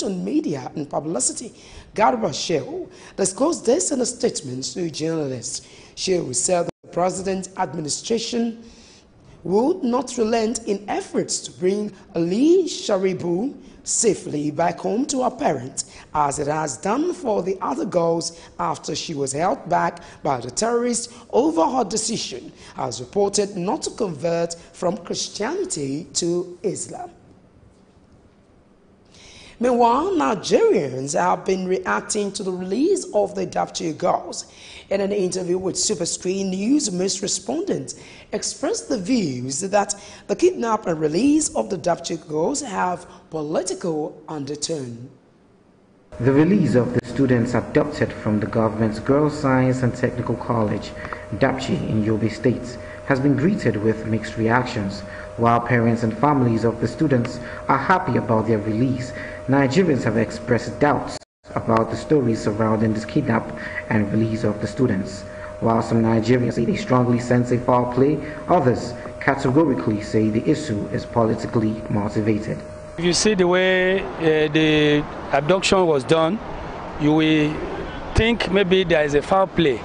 on media and publicity, Garba Shehu, disclosed this in a statement to journalists. Shehu said the president's administration would not relent in efforts to bring Ali Sharibu safely back home to her parents, as it has done for the other girls after she was held back by the terrorists over her decision, as reported, not to convert from Christianity to Islam. Meanwhile, Nigerians have been reacting to the release of the Dapchi girls. In an interview with SuperScreen News, most respondents expressed the views that the kidnap and release of the Dapchi girls have political undertone. The release of the students abducted from the government's Girls Science and Technical College, Dapchi, in Yobe State, has been greeted with mixed reactions. While parents and families of the students are happy about their release, Nigerians have expressed doubts about the stories surrounding this kidnap and release of the students. While some Nigerians say they strongly sense a foul play, others categorically say the issue is politically motivated. If you see the way the abduction was done, you will think maybe there is a foul play,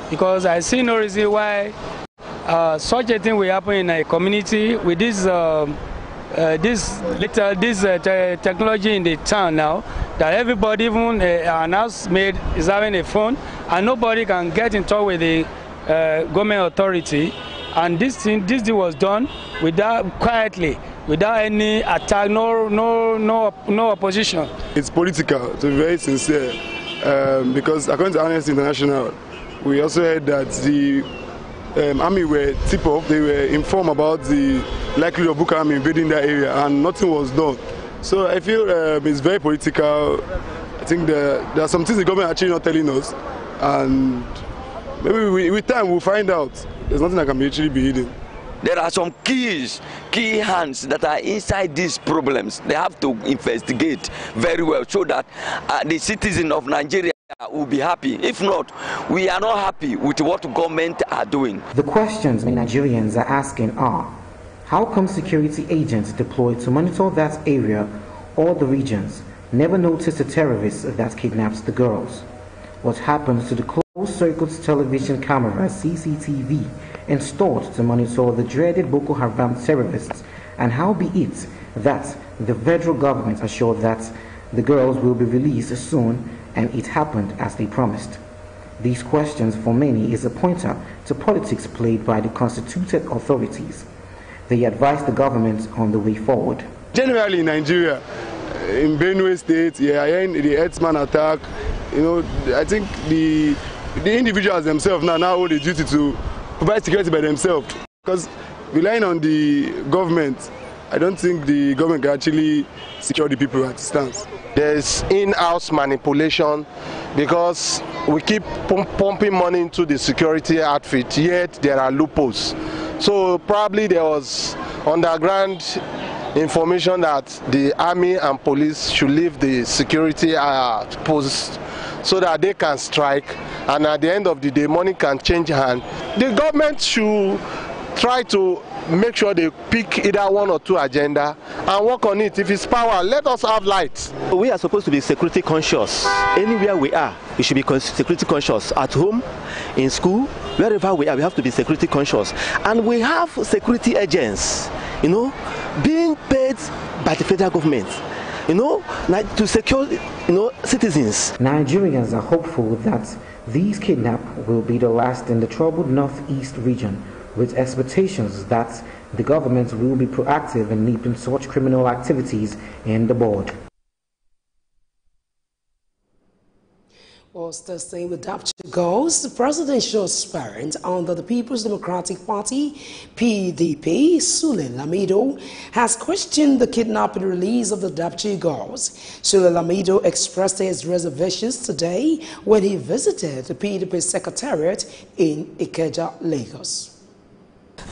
because I see no reason why such a thing will happen in a community with this technology in the town now, that everybody, even an housemaid, is having a phone and nobody can get in touch with the government authority. And this thing was done quietly, without any attack, no opposition. It's political, to be very sincere, because according to Amnesty International, we also heard that the army were tipped off. They were informed about the likelihood of Boko Haram invading that area, and nothing was done. So I feel it's very political. I think there are some things the government actually not telling us, and maybe with time we'll find out. There's nothing that can actually be hidden. There are some key hands that are inside these problems. They have to investigate very well so that the citizens of Nigeria will be happy. If not, we are not happy with what government are doing. The questions many Nigerians are asking are, how come security agents deployed to monitor that area or the regions never noticed the terrorists that kidnapped the girls? What happened to the closed-circuit television cameras, CCTV, installed to monitor the dreaded Boko Haram terrorists? And how be it that the federal government assured that the girls will be released soon, and it happened as they promised? These questions for many is a pointer to politics played by the constituted authorities. They advise the government on the way forward. Generally in Nigeria, in Benue State, the herdsman attack, I think the individuals themselves now hold the duty to provide security by themselves. Because relying on the government, I don't think the government can actually secure the people at distance. There's in-house manipulation because we keep pumping money into the security outfit, yet there are loopholes. So probably there was underground information that the army and police should leave the security posts so that they can strike, and at the end of the day money can change hand. The government should try to make sure they pick either one or two agenda and work on it. If it's power, let us have light. We are supposed to be security conscious. Anywhere we are, we should be security conscious. At home, in school, wherever we are, we have to be security conscious. And we have security agents, being paid by the federal government, like to secure, citizens. Nigerians are hopeful that these kidnaps will be the last in the troubled northeast region, with expectations that the government will be proactive in nipping such criminal activities in the bud. Well, still staying with Dapchi girls, the presidential aspirant under the People's Democratic Party, PDP, Sule Lamido, has questioned the kidnapping release of the Dapchi girls. Sule Lamido expressed his reservations today when he visited the PDP secretariat in Ikeja, Lagos.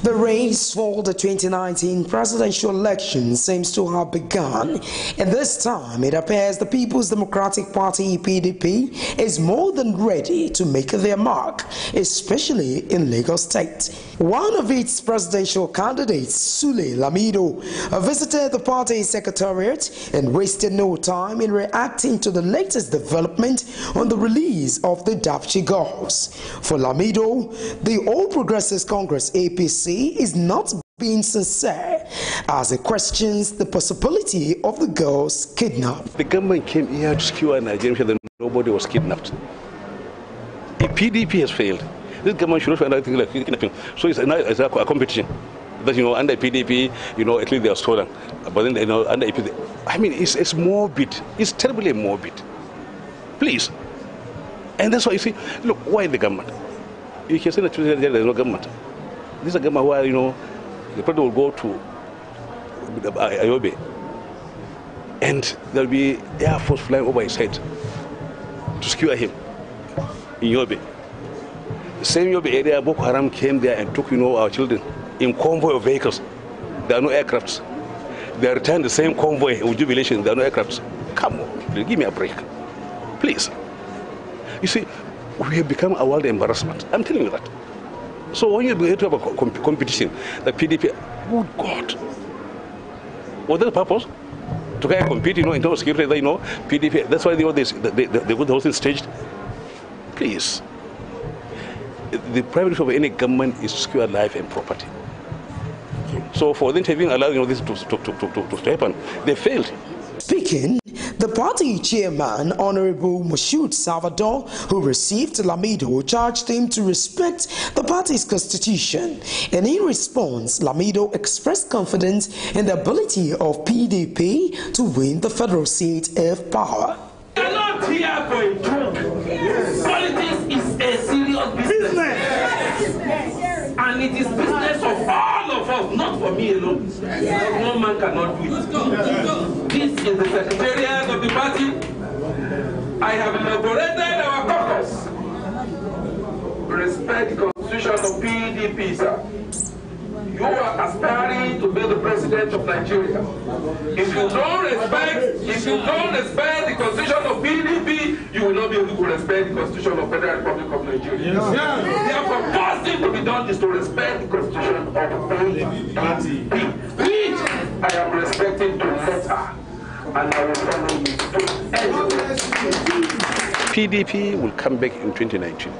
The race for the 2019 presidential election seems to have begun, and this time it appears the People's Democratic Party (PDP) is more than ready to make their mark, especially in Lagos State. One of its presidential candidates, Sule Lamido, visited the party secretariat and wasted no time in reacting to the latest development on the release of the Dapchi girls. For Lamido, the All Progressives Congress (APC) is not being sincere, as it questions the possibility of the girls kidnapped. The government came here to secure Nigeria that nobody was kidnapped. The PDP has failed. This government should not find anything like kidnapping. So it's a competition. That, under PDP, at least they are stolen. But then, under APC, I mean, it's morbid. It's terribly morbid. Please. And that's why you see, look, why the government? You can say that there is no government. This is a government where, the president will go to Ayobe and there will be Air Force flying over his head to secure him in Yobe. The same Yobe area, Boko Haram came there and took, our children in convoy of vehicles. There are no aircrafts. They returned the same convoy with jubilation. There are no aircrafts. Come on, give me a break. Please. You see, we have become a world embarrassment. I'm telling you that. So when you begin to have a competition, the PDP, oh God, was that the purpose? To kind of compete, in terms of security, PDP, that's why they got the whole thing staged. Please. The priority of any government is to secure life and property. So for them to have allowed this to happen, they failed. Speaking, the party chairman, Honorable Moshood Salvador, who received Lamido, charged him to respect the party's constitution. And in response, Lamido expressed confidence in the ability of PDP to win the federal seat of power. We are not here for a joke. Politics is a serious business. And it is business of all of us, not for me alone. No man cannot do it. This is the secretariat of the party. I have inaugurated our caucus. Respect the constitution of PDP, sir. You are aspiring to be the president of Nigeria. If you don't respect the constitution of PDP, you will not be able to respect the constitution of Federal Republic of Nigeria. Therefore, first thing to be done is to respect the constitution of PDP, which I am respecting to letter, and I will follow you to PDP will come back in 2019.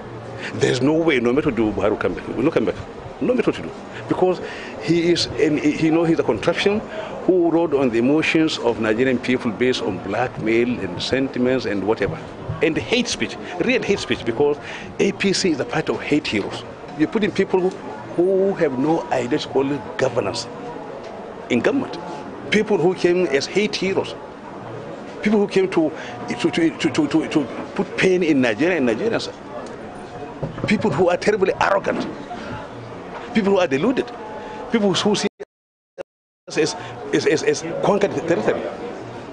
There's no way, no matter what do, Buhari will come back. He will not come back. No matter what to do, because he's a contraption who rode on the emotions of Nigerian people based on blackmail and sentiments and whatever, and hate speech, real hate speech, because APC is a part of hate heroes. You're putting people who have no idea to call it governance in government, people who came as hate heroes, people who came to put pain in Nigeria and Nigerians, people who are terribly arrogant. People who are deluded, people who see us as conquered territory.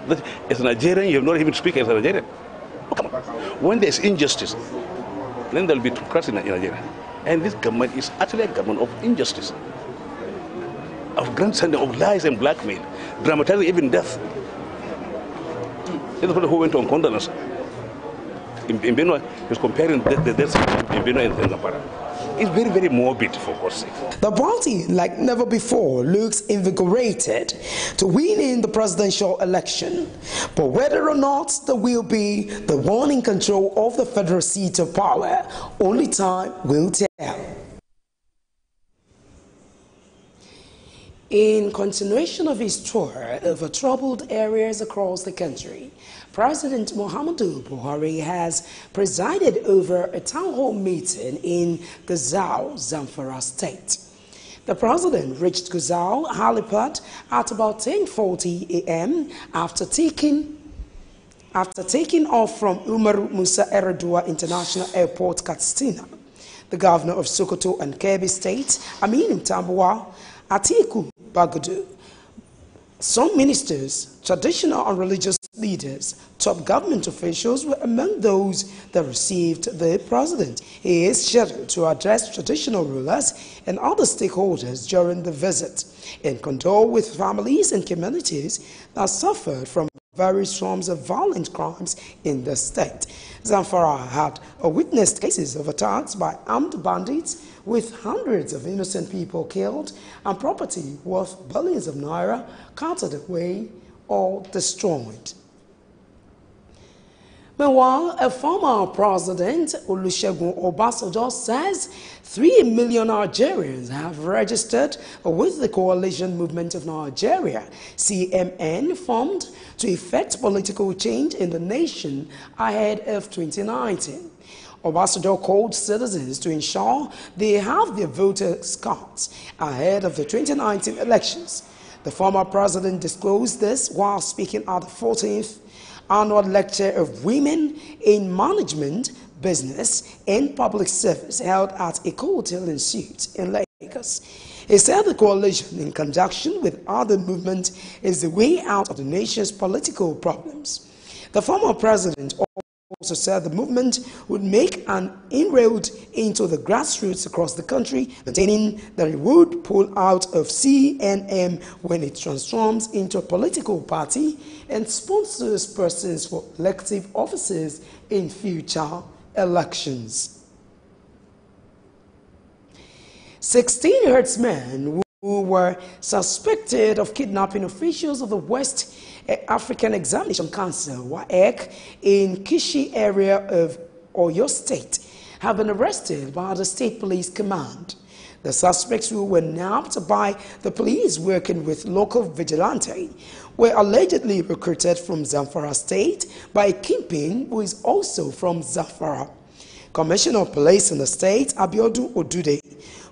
That as a Nigerian, you have not even speak as a Nigerian. Oh, come on. When there's injustice, then there will be trust in Nigeria. And this government is actually a government of injustice, of grandstanding, of lies and blackmail, dramatizing even death. There's a person who went on condolence. In Benue, he was comparing the deaths in Benue and Zamfara. It's very, very morbid, for God's sake. The party, like never before, looks invigorated to win in the presidential election. But whether or not there will be the one in control of the federal seat of power, only time will tell. In continuation of his tour over troubled areas across the country, President Muhammadu Buhari has presided over a town hall meeting in Gusau, Zamfara State. The president reached Gusau helipad at about 10:40 a.m. after taking off from Umaru Musa Yar'Adua International Airport, Katsina. The governor of Sokoto and Kebbi State, Aminu Tambuwal Atiku Bagudu, Some ministers, traditional and religious leaders, top government officials were among those that received the president. He is scheduled to address traditional rulers and other stakeholders during the visit and condole with families and communities that suffered from various forms of violent crimes in the state. Zamfara had witnessed cases of attacks by armed bandits with hundreds of innocent people killed and property worth billions of naira carted away or destroyed. Meanwhile, a former president, Olusegun Obasanjo, says 3 million Nigerians have registered with the Coalition Movement of Nigeria, CMN, formed to effect political change in the nation ahead of 2019. Obasanjo called citizens to ensure they have their voters' cards ahead of the 2019 elections. The former president disclosed this while speaking at the 14th Annual Lecture of Women in Management, Business and Public Service held at a hotel in Suits in Lagos. He said the coalition, in conjunction with other movements, is the way out of the nation's political problems. The former president also said the movement would make an inroad into the grassroots across the country, maintaining that it would pull out of CNM when it transforms into a political party and sponsors persons for elective offices in future elections. 16 herdsmen who were suspected of kidnapping officials of the West African Examination Council, WAEC, in Kishi area of Oyo State have been arrested by the State Police Command. The suspects, who were nabbed by the police working with local vigilante, were allegedly recruited from Zamfara State by a kingpin who is also from Zamfara. Commissioner of Police in the state, Abiodun Odude,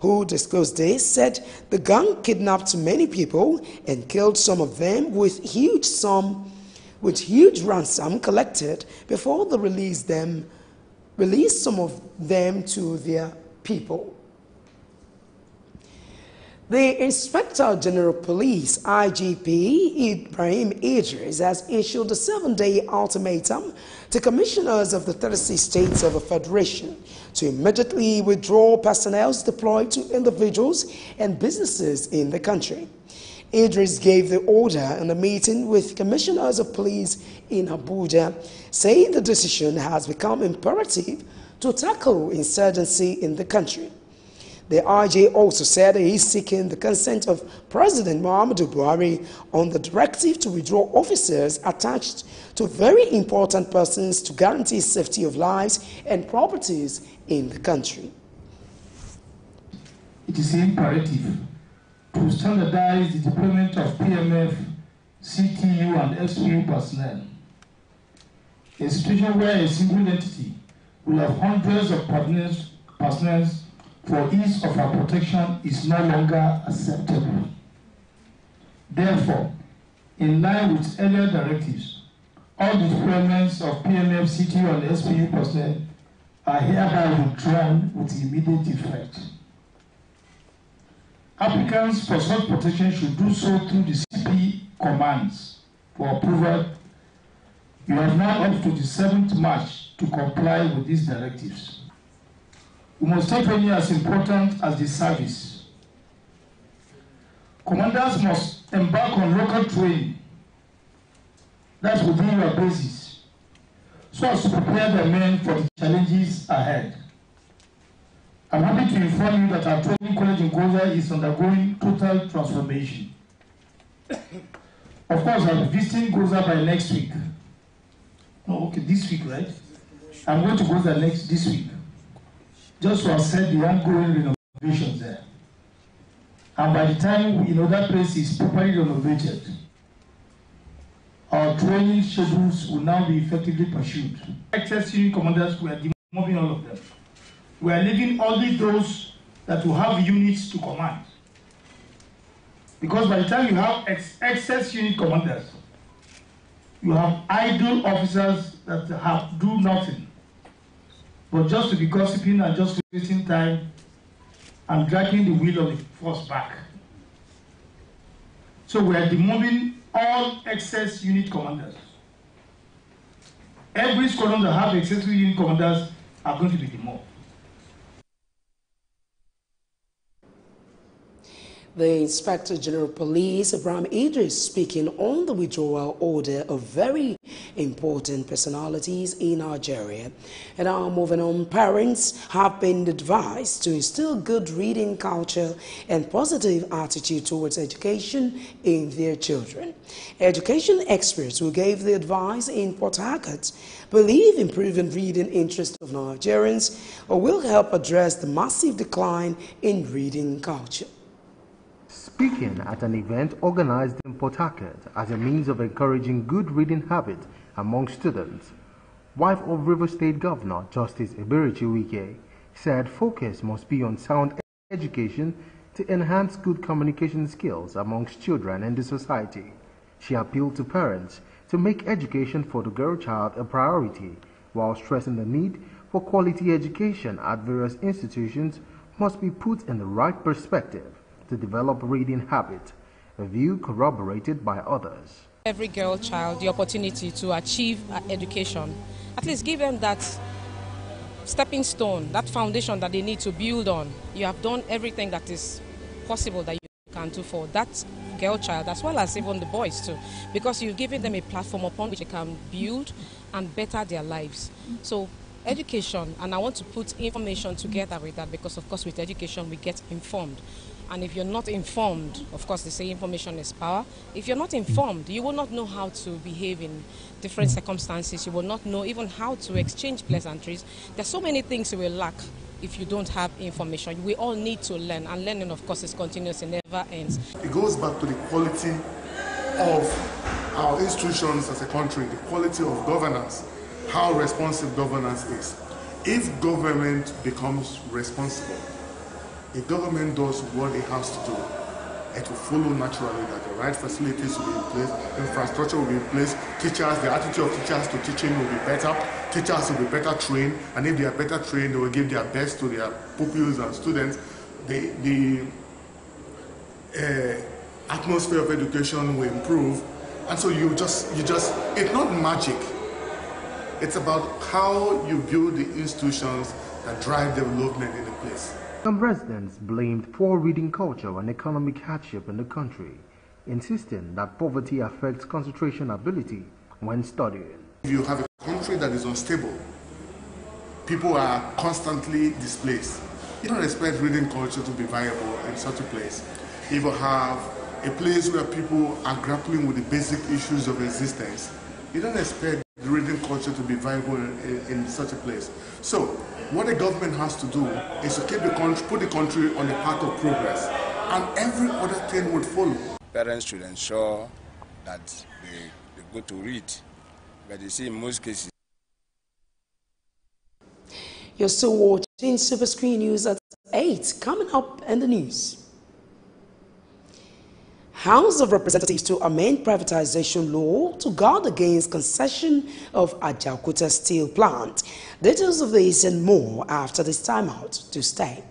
who disclosed this, said the gang kidnapped many people and killed some of them with huge ransom collected before they released some of them to their people. The Inspector General of Police, IGP Ibrahim Idris, has issued a 7-day ultimatum to commissioners of the 36 states of the Federation to immediately withdraw personnel deployed to individuals and businesses in the country. Idris gave the order in a meeting with commissioners of police in Abuja, saying the decision has become imperative to tackle insurgency in the country. The IJ also said he is seeking the consent of President Muhammadu Buhari on the directive to withdraw officers attached to very important persons to guarantee safety of lives and properties in the country. It is imperative to standardize the deployment of PMF, CTU and SPU personnel. A situation where a single entity will have hundreds of personnel for ease of our protection is no longer acceptable. Therefore, in line with earlier directives, all the deployments of PMF, CTU and SPU personnel are hereby withdrawn with immediate effect. Applicants for such protection should do so through the CP commands for approval. You have now up to the 7th March to comply with these directives. We must take any as important as the service. Commanders must embark on local training, that's within your bases, so as to prepare the men for the challenges ahead. I'm happy to inform you that our training college in Goza is undergoing total transformation. Of course, I'll be visiting Goza by next week. No, okay, this week, right? I'm going to Goza this week, just to assess the ongoing renovations there. And by the time that place is properly renovated, our training schedules will now be effectively pursued. Excess unit commanders, we are demobbing all of them. We are leaving only those that will have units to command. Because by the time you have excess unit commanders, you have idle officers that do nothing, but just to be gossiping and just wasting time and dragging the wheel of the force back. So we are demobbing all excess unit commanders. Every squadron that have excess unit commanders are going to be demobbed. The Inspector General of Police, Abraham Idris, speaking on the withdrawal order of very important personalities in Nigeria. And now moving on, parents have been advised to instill good reading culture and positive attitude towards education in their children. Education experts who gave the advice in Port Harcourt believe improving reading interest of Nigerians will help address the massive decline in reading culture. Speaking at an event organized in Port Harcourt as a means of encouraging good reading habit among students, wife of River State Governor Justice Eberichi Wike said focus must be on sound education to enhance good communication skills amongst children in the society. She appealed to parents to make education for the girl child a priority, while stressing the need for quality education at various institutions must be put in the right perspective to develop reading habit, a view corroborated by others. Every girl child the opportunity to achieve education, at least give them that stepping stone, that foundation that they need to build on. You have done everything that is possible that you can do for that girl child, as well as even the boys too, because you've given them a platform upon which they can build and better their lives. So education, and I want to put information together with that, because of course with education we get informed. And if you're not informed, of course they say information is power. If you're not informed, you will not know how to behave in different circumstances. You will not know even how to exchange pleasantries. There's so many things you will lack if you don't have information. We all need to learn, and learning of course is continuous, it never ends. It goes back to the quality of our institutions as a country, the quality of governance, how responsive governance is. If government becomes responsible, if government does what it has to do, it will follow naturally that the right facilities will be in place, infrastructure will be in place, teachers, the attitude of teachers to teaching will be better, teachers will be better trained, and if they are better trained, they will give their best to their pupils and students. The atmosphere of education will improve, and so you just, it's not magic. It's about how you build the institutions that drive development in the place. Some residents blamed poor reading culture and economic hardship in the country, insisting that poverty affects concentration ability when studying. If you have a country that is unstable, people are constantly displaced. You don't expect reading culture to be viable in such a place. If you have a place where people are grappling with the basic issues of existence, you don't expect reading culture to be viable in such a place. So, what the government has to do is to keep the country, put the country on the path of progress, and every other thing would follow. Parents should ensure that they go to read, but you see in most cases. You're still watching SuperScreen News at 8. Coming up in the news. House of Representatives to amend privatization law to guard against concession of Ajaokuta steel plant. Details of this and more after this timeout. To stay.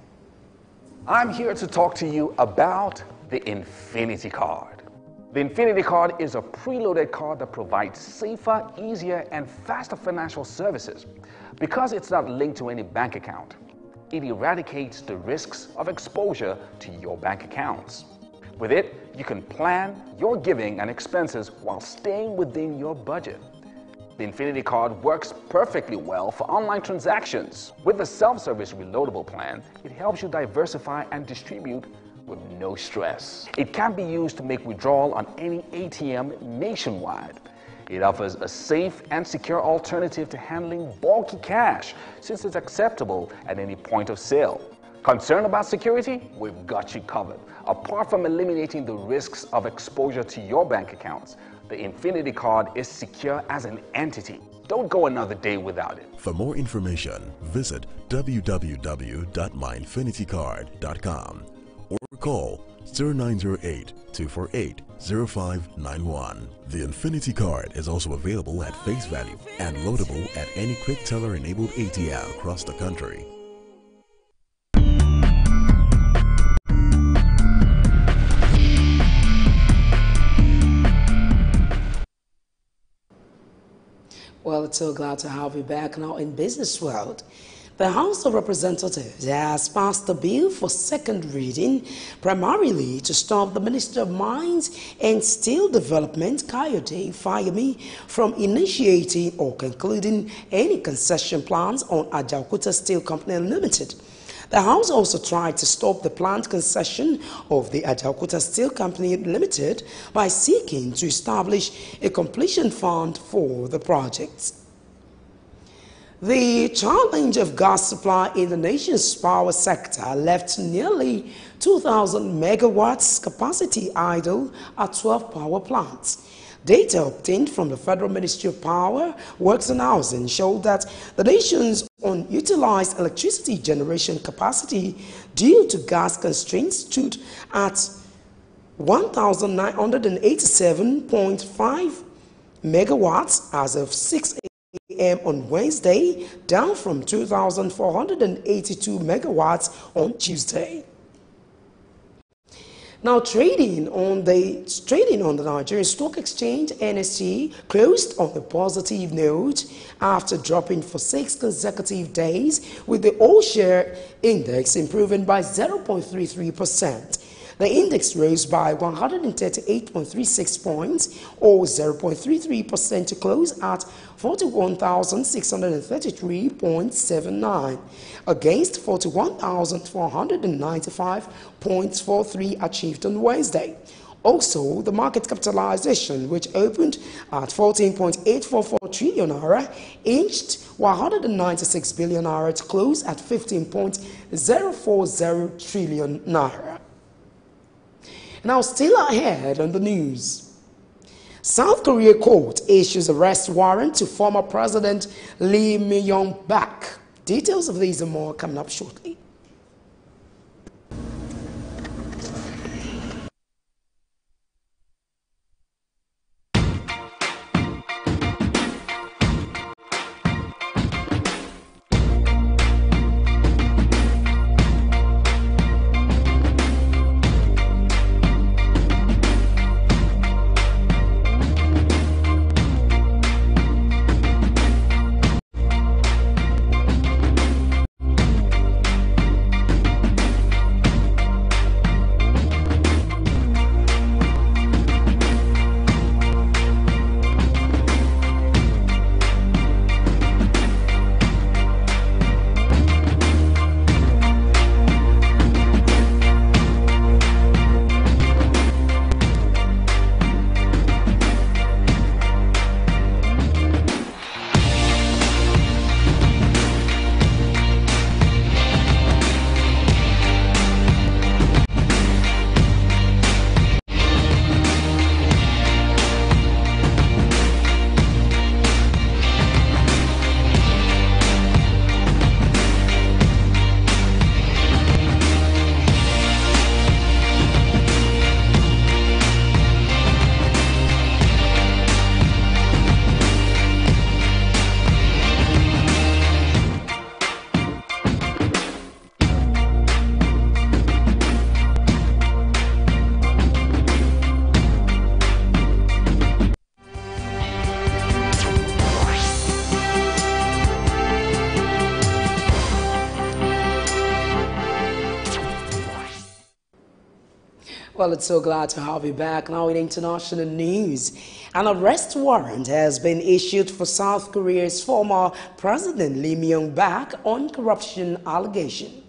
I'm here to talk to you about the Infinity Card. The Infinity Card is a preloaded card that provides safer, easier, and faster financial services. Because it's not linked to any bank account, it eradicates the risks of exposure to your bank accounts. With it, you can plan your giving and expenses while staying within your budget. The Infinity Card works perfectly well for online transactions. With the self-service reloadable plan, it helps you diversify and distribute with no stress. It can be used to make withdrawal on any ATM nationwide. It offers a safe and secure alternative to handling bulky cash, since it's acceptable at any point of sale. Concerned about security? We've got you covered. Apart from eliminating the risks of exposure to your bank accounts, the Infinity Card is secure as an entity. Don't go another day without it. For more information, visit www.myinfinitycard.com or call 0908-248-0591. The Infinity Card is also available at face value and loadable at any quick teller-enabled ATM across the country. Well, it's so glad to have you back now in Business World. The House of Representatives has passed a bill for second reading, primarily to stop the Minister of Mines and Steel Development, Kayode Fayemi, from initiating or concluding any concession plans on Ajaokuta Steel Company Limited. The House also tried to stop the planned concession of the Ajaokuta Steel Company Limited by seeking to establish a completion fund for the projects. The challenge of gas supply in the nation's power sector left nearly 2,000 megawatts capacity idle at 12 power plants. Data obtained from the Federal Ministry of Power, Works and Housing showed that the nation's unutilized electricity generation capacity due to gas constraints stood at 1,987.5 megawatts as of 6 a.m. on Wednesday, down from 2,482 megawatts on Tuesday. Now, trading on the Nigerian Stock Exchange, NSE, closed on a positive note after dropping for 6 consecutive days, with the all-share index improving by 0.33%. The index rose by 138.36 points, or 0.33%, to close at 41,633.79, against 41,495.43 achieved on Wednesday. Also, the market capitalization, which opened at 14.844 trillion naira, inched 196 billion naira to close at 15.040 trillion naira. Now, still ahead on the news. South Korea court issues arrest warrant to former President Lee Myung-bak. Details of these and more coming up shortly. Well, it's so glad to have you back. Now in international news, an arrest warrant has been issued for South Korea's former President Lee Myung-bak on corruption allegations.